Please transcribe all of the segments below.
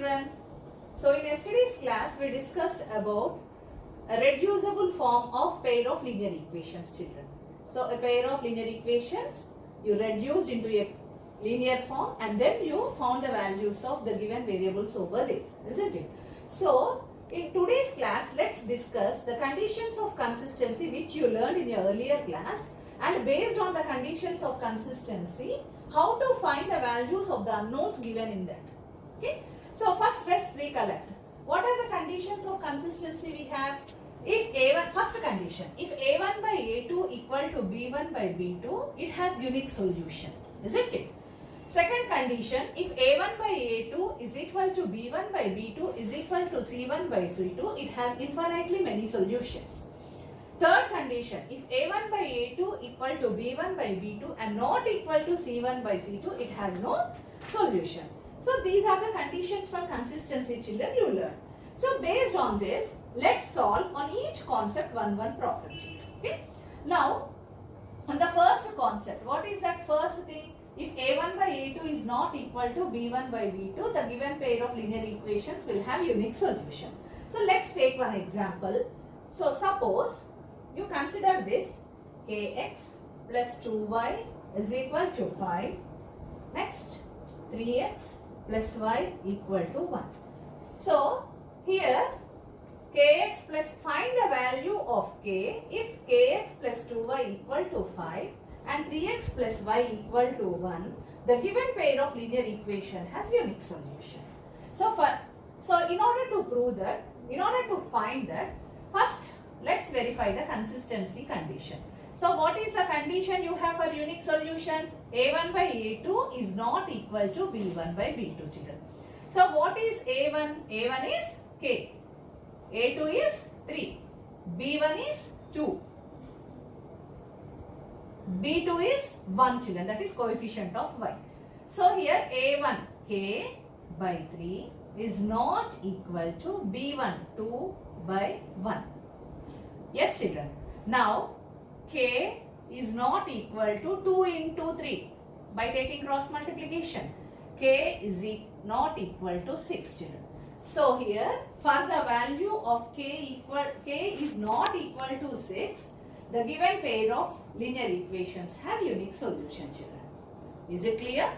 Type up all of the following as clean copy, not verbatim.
children. So in yesterday's class we discussed about a reducible form of pair of linear equations, children. So a pair of linear equations you reduced into a linear form and then you found the values of the given variables over there, isn't it? So in today's class let's discuss the conditions of consistency which you learned in your earlier class, and based on the conditions of consistency how to find the values of the unknowns given in that. Okay. So first let's recollect. What are the conditions of consistency we have? If A1, first condition, if A1 by A2 equal to B1 by B2, it has unique solution, isn't it? Second condition, if A1 by A2 is equal to B1 by B2 is equal to C1 by C2, it has infinitely many solutions. Third condition, if A1 by A2 equal to B1 by B2 and not equal to C1 by C2, it has no solution. So these are the conditions for consistency, children, you learn. So based on this, let's solve on each concept one properly. Okay. Now, on the first concept, what is that first thing? If A1 by A2 is not equal to B1 by B2, the given pair of linear equations will have unique solution. So let's take one example. So suppose you consider this kx plus 2y is equal to 5. Next, 3x plus y equal to 1. So here kx plus, find the value of k if kx plus 2y equal to 5 and 3x plus y equal to 1, the given pair of linear equation has unique solution. So in order to prove that, in order to find that, first let's verify the consistency condition. So what is the condition you have for unique solution? A1 by A2 is not equal to B1 by B2, children. So what is A1? A1 is k. A2 is 3. B1 is 2. B2 is 1, children. That is coefficient of y. So here A1 k by 3 is not equal to B1 2 by 1. Yes, children. Now k is not equal to 2 into 3 by taking cross multiplication. K is not equal to 6, children. So here for the value of k is not equal to 6, the given pair of linear equations have unique solution, children. Is it clear?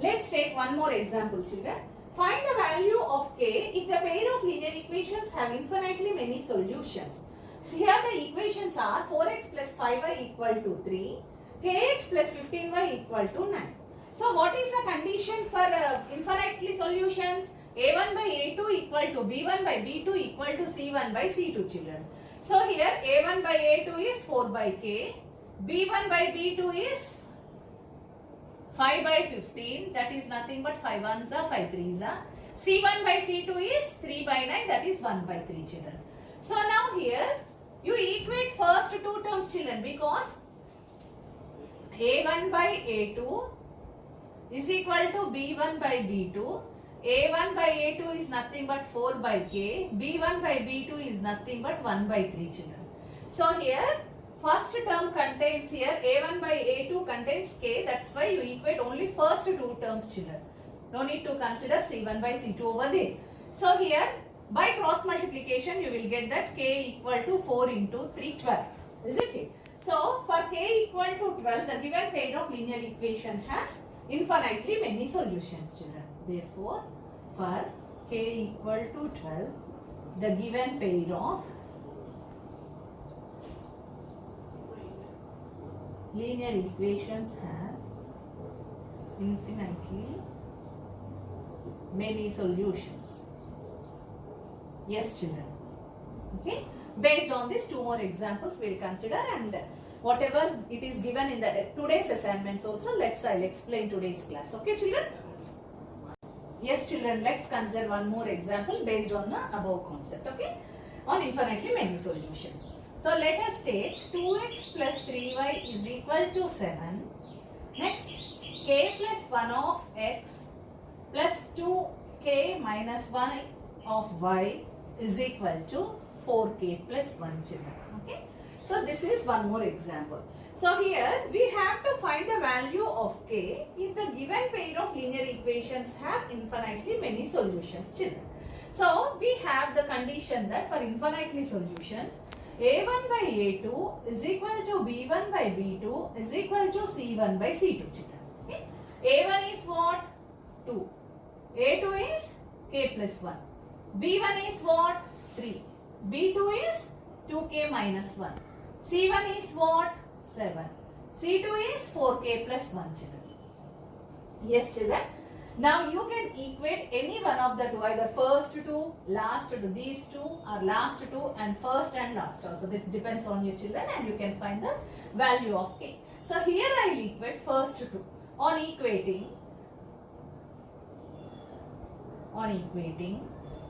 Let's take one more example, children. Find the value of k if the pair of linear equations have infinitely many solutions. So here the equations are 4x plus 5y equal to 3, kx plus 15y equal to 9. So what is the condition for infinitely solutions? A1 by A2 equal to B1 by B2 equal to C1 by C2, children. So here A1 by A2 is 4 by k, B1 by B2 is 5 by 15, that is nothing but 5 ones are 5 threes are. C1 by C2 is 3 by 9, that is 1 by 3, children. So now here you equate first two terms, children, because A1 by A2 is equal to B1 by B2. A1 by A2 is nothing but 4 by k. B1 by B2 is nothing but 1 by 3, children. So here first term contains here A1 by A2 contains k. That's why you equate only first two terms, children. No need to consider C1 by C2 over there. So here by cross multiplication you will get that k equal to 4 into 3, 12. Isn't it? So for k equal to 12, the given pair of linear equation has infinitely many solutions, children. Therefore, for k equal to 12, the given pair of linear equations has infinitely many solutions. Yes, children. Okay. Based on this, two more examples we will consider, and whatever it is given in the today's assignments also, I'll explain today's class. Okay, children? Yes, children, let's consider one more example based on the above concept, okay? On infinitely many solutions. So let us take 2x plus 3y is equal to 7. Next, k plus 1 of x plus 2k minus 1 of y is equal to 4k plus 1, children. Okay. So this is one more example. So here we have to find the value of k if the given pair of linear equations have infinitely many solutions, children. So we have the condition that for infinitely solutions, a1 by a2 is equal to b1 by b2 is equal to c1 by c2, children. Okay? a1 is what? 2. a2 is k plus 1. b1 is what? 3. b2 is 2k minus 1. c1 is what? 7. c2 is 4k plus 1, children. Yes, children. Now you can equate any one of the two, either first two, last two, these two, or last two and first and last also. This depends on you, children, and you can find the value of k. So here I will equate first two. On equating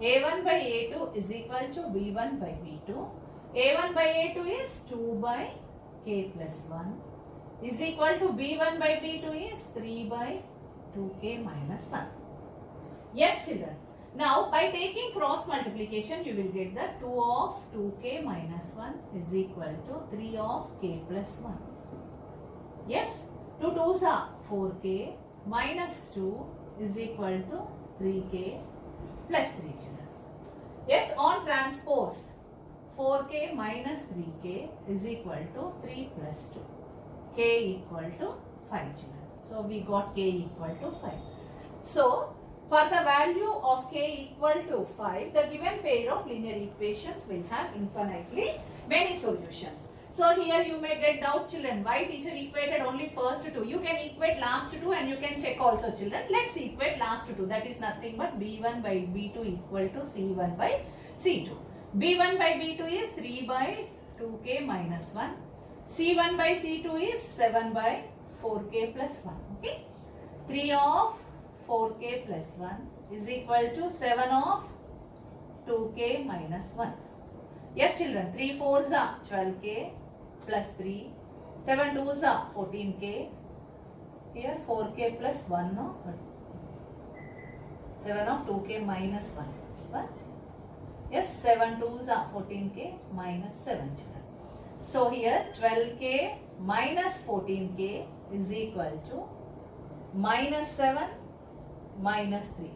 a1 by a2 is equal to b1 by b2. a1 by a2 is 2 by k plus 1 is equal to b1 by b2 is 3 by 2k minus 1. Yes, children. Now, by taking cross multiplication, you will get the 2 of 2k minus 1 is equal to 3 of k plus 1. Yes, 2 2s are 4k minus 2 is equal to 3k plus 3, children. Yes, on transpose, 4k minus 3k is equal to 3 plus 2. K equal to 5, children. So we got k equal to 5. So for the value of k equal to 5, the given pair of linear equations will have infinitely many solutions. So here you may get doubt, children, why teacher equated only first two? You can equate last two and you can check also, children. Let's equate last two. That is nothing but b1 by b2 equal to c1 by c2. b1 by b2 is 3 by 2k minus 1. c1 by c2 is 7 by 4k plus 1. Okay. 3 of 4k plus 1 is equal to 7 of 2k minus 1. Yes, children. 3 4s are 12k plus 3. 7 2s are 14k. Here 4k plus 1. No? 7 of 2k minus 1. This one. Yes, 7 2s are 14k minus 7, children. So here 12k minus 14k is equal to minus 7 minus 3.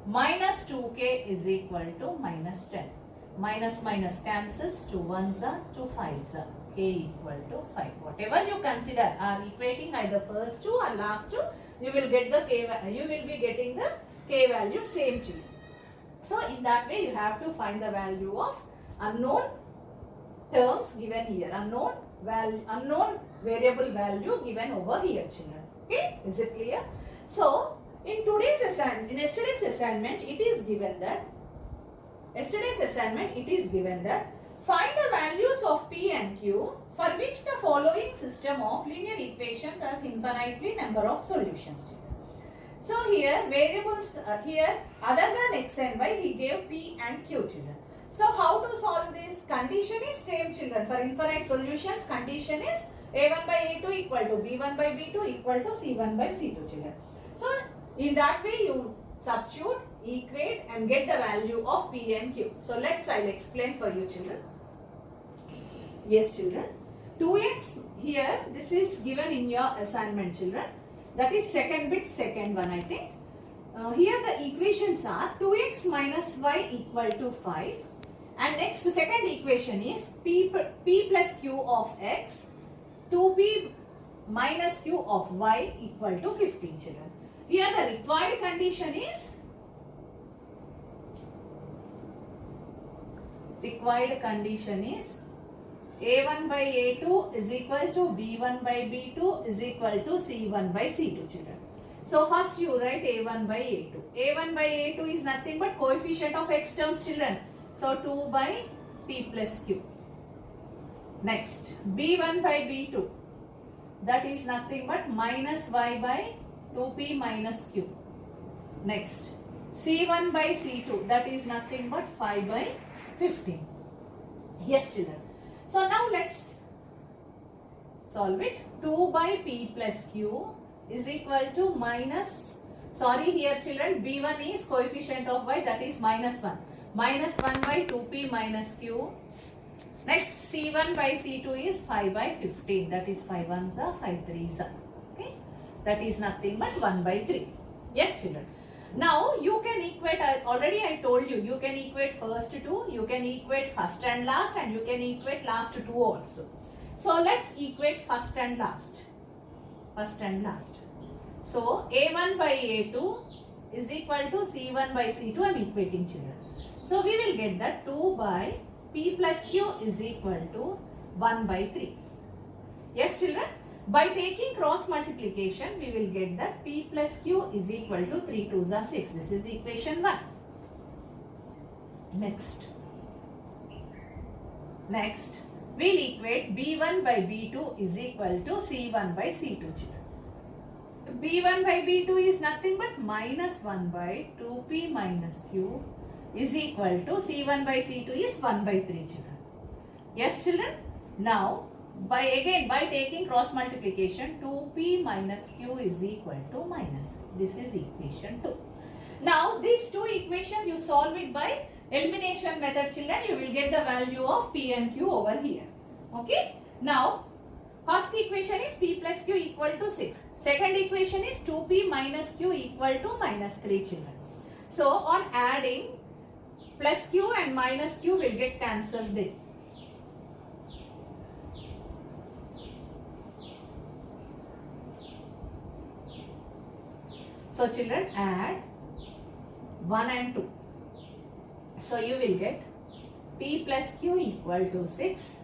Minus 2k is equal to minus 10. Minus minus cancels, 2 1s are 2 5s are. K equal to 5. Whatever you consider are equating either first two or last two, you will get the k. You will be getting the k value same, children. So in that way you have to find the value of unknown terms given here, unknown variable value given over here, children. Okay, is it clear? So in yesterday's assignment it is given that find the values of p and q for which the following system of linear equations has infinitely number of solutions, children. So here variables here other than x and y he gave p and q, children. So how to solve this? Condition is same, children. For infinite solutions, condition is a1 by a2 equal to b1 by b2 equal to c1 by c2, children. So in that way you substitute, equate and get the value of p and q. So I'll explain for you, children. Yes, children. 2x here, this is given in your assignment, children. That is second one, I think. Here the equations are 2x minus y equal to 5. And next second equation is p plus q of x 2p minus q of y equal to 15, children. Here the required condition is a1 by a2 is equal to b1 by b2 is equal to c1 by c2, children. So first you write a1 by a2. a1 by a2 is nothing but coefficient of x terms, children. So 2 by p plus q. Next b1 by b2, that is nothing but minus y by 2p minus q. Next c1 by c2, that is nothing but 5 by 15. Yes, children. So now let's solve it. 2 by p plus q is equal to minus, sorry here children, b1 is coefficient of y, that is minus 1. Minus 1 by 2p minus q Next, C1 by C2 is 5 by 15. That is 5 ones are 5 threes are. Okay. That is nothing but 1 by 3. Yes, children. Now you can equate, already I told you, you can equate first two, you can equate first and last, and you can equate last two also. So let's equate first and last. First and last. So A1 by A2 is equal to C1 by C2. I am equating, children. So we will get that 2 by P plus Q is equal to 1 by 3. Yes, children. By taking cross multiplication, we will get that P plus Q is equal to 3 2s are 6. This is equation 1. Next, we'll equate B1 by B2 is equal to C1 by C2, children. B1 by B2 is nothing but minus 1 by 2P minus Q is equal to C1 by C2 is 1 by 3, children. Yes, children. Now, by taking cross multiplication, 2P minus Q is equal to minus 3. This is equation 2. Now, these two equations you solve it by elimination method, children. You will get the value of P and Q over here. Okay. Now, first equation is P plus Q equal to 6. Second equation is 2P minus Q equal to minus 3, children. So, on adding, plus Q and minus Q will get cancelled there. So, children, add 1 and 2. So, you will get P plus Q equal to 6.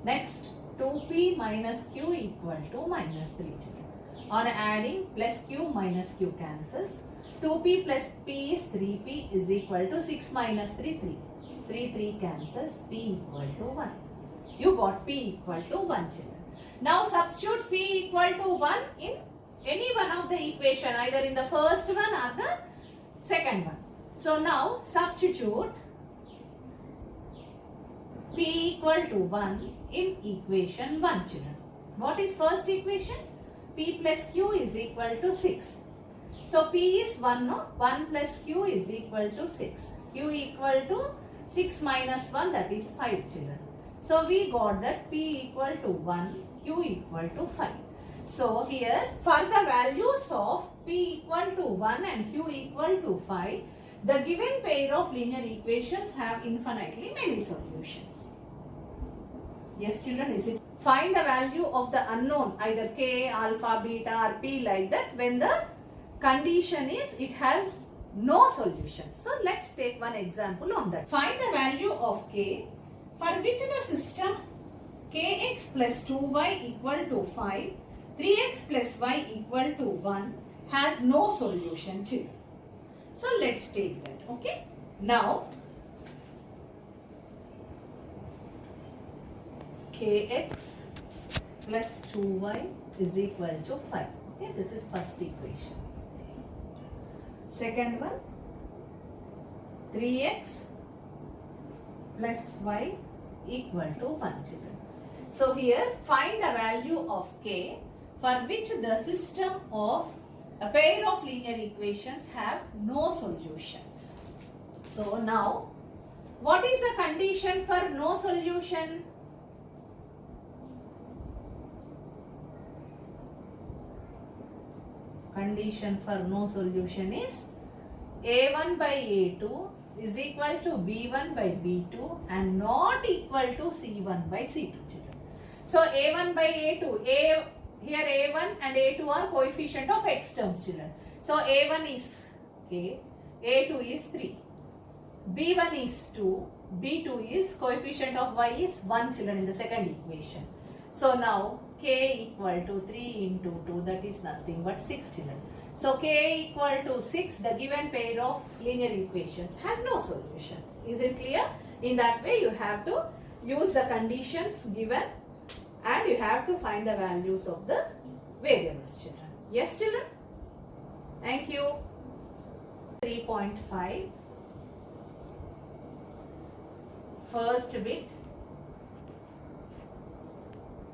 Next, 2P minus Q equal to minus 3, children. On adding, plus Q minus Q cancels. 2P plus P is 3P is equal to 6 minus 3, 3. 3 cancels, P equal to 1. You got P equal to 1, children. Now, substitute P equal to 1 in any one of the equation, either in the first one or the second one. So now substitute P equal to 1 in equation 1, children. What is first equation? P plus Q is equal to 6. So P is 1, no? 1 plus Q is equal to 6. Q equal to 6 minus 1, that is 5, children. So we got that P equal to 1, Q equal to 5. So here, for the values of P equal to 1 and Q equal to 5, the given pair of linear equations have infinitely many solutions. Yes, children, is it? Find the value of the unknown, either K, alpha, beta or P, like that, when the condition is it has no solution. So let's take one example on that. Find the value of K for which the system Kx plus 2y equal to 5, 3x plus y equal to 1 has no solution, children. So let's take that. Okay. Now, Kx plus 2y is equal to 5. Okay, this is first equation. Second one, 3x plus y equal to 1, children. So here, find the value of K for which the system of a pair of linear equations have no solution. So now, what is the condition for no solution? Condition for no solution is A1 by A2 is equal to B1 by B2 and not equal to C1 by C2, children. So A1 by A2, here A1 and A2 are coefficient of x terms, children. So A1 is K, A2 is 3, B1 is 2, B2 is coefficient of y is 1, children, in the second equation. So now K equal to 3 into 2, that is nothing but 6, children. So K equal to 6, the given pair of linear equations has no solution. Is it clear? In that way, you have to use the conditions given and you have to find the values of the variables, children. Yes, children? Thank you. 3.5. First bit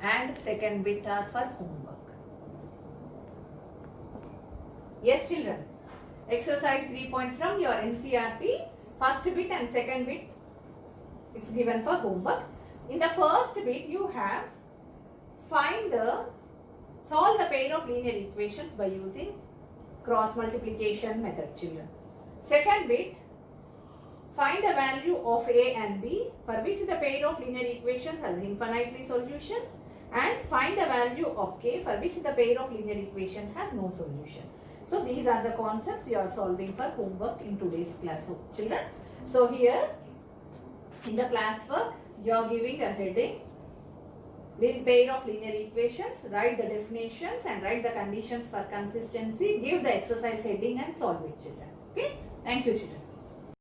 and second bit are for homework. Yes, children. Exercise 3 point from your NCERT. First bit and second bit, It's given for homework. In the first bit, you have solve the pair of linear equations by using cross multiplication method, children. Second bit, find the value of A and B for which the pair of linear equations has infinitely solutions, and find the value of K for which the pair of linear equation has no solution. So these are the concepts you are solving for homework in today's class, children. So here in the classwork you are giving a heading, pair of linear equations, write the definitions and write the conditions for consistency, give the exercise heading and solve it, children. Okay, thank you, children.